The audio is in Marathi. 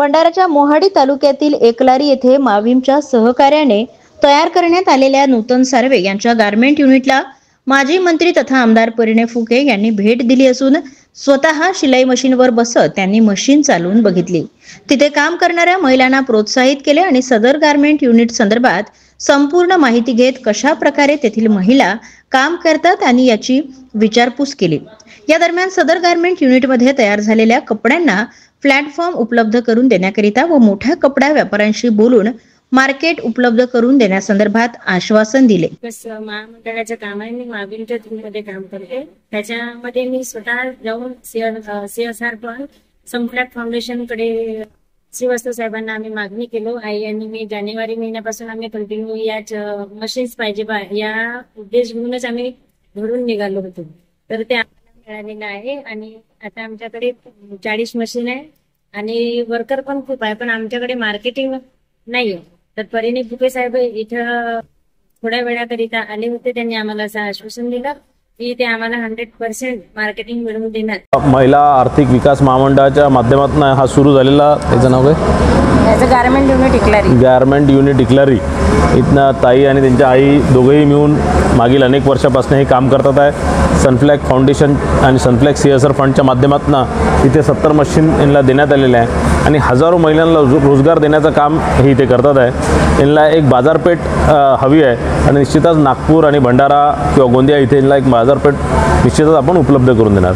भंडाराच्या मोहाडी तालुक्यातील एकलारी येथे माविमच्या सहकार्याने तयार करण्यात आलेल्या नूतन सार्वे यांच्या गारमेंट युनिटला माजी मंत्री तथा आमदार परिणय फुके यांनी भेट दिली असून स्वतः शिलाई मशीनवर बसत त्यांनी मशीन चालवून बघितली। तिथे काम करणाऱ्या महिलांना प्रोत्साहित केले आणि सदर गारमेंट युनिट संदर्भात संपूर्ण माहिती घेत कशा प्रकारे तेथील महिला काम करतात आणि याची विचारपूस केली। या दरम्यान सदर गारमेंट युनिटमध्ये तयार झालेल्या कपड्यांना प्लॅटफॉर्म उपलब्ध करून देण्याकरिता व मोठ्या कपडा व्यापाऱ्यांशी बोलून मार्केट उपलब्ध करून देण्यासंदर्भात आश्वासन दिले। महामंडळाच्या कामाने मी माविमच्या टीममध्ये काम करते। त्याच्यामध्ये मी स्वतः जाऊन CSR पण संफ्लॅट फाउंडेशन कडे श्रीवास्तव साहेबांना आम्ही मागणी केलो आहे आणि मी जानेवारी महिन्यापासून आम्ही कंटिन्यू याच मशीन्स पाहिजे बा या उद्देश घेऊनच आम्ही घरून निघालो होतो। तर ते आम्हाला मिळालेलं आहे आणि आता आमच्याकडे 40 मशीन आहे आणि वर्कर पण खूप आहे, पण आमच्याकडे मार्केटिंग नाहीये। तर परिणय फुके साहेब इथं थोड्या वेळाकरिता आले होते। त्यांनी आम्हाला असं आश्वासन दिलं की ते आम्हाला 100% मार्केटिंग मिळवून देणार। महिला आर्थिक विकास महामंडळाच्या माध्यमातून हा सुरू झालेला त्याचं नाव काय गारमेंट युनिट इकलारी। गारमेंट युनिट इकलारी इथनं ताई आणि त्यांच्या आई दोघेही मिळून मागील अनेक वर्षापासून हे काम करतात आहे। सनफ्लॅग फाउंडेशन आणि सनफ्लॅग CSR फंडच्या माध्यमातून इथे 70 मशीन यांना देण्यात आलेले आहे आणि हजारो महिलांना रोजगार देण्याचं काम हे इथे करतात आहे। यांना एक बाजारपेठ हवी आहे आणि निश्चितच नागपूर आणि भंडारा किंवा गोंदिया इथे यांना एक बाजारपेठ निश्चितच आपण उपलब्ध करून देणार।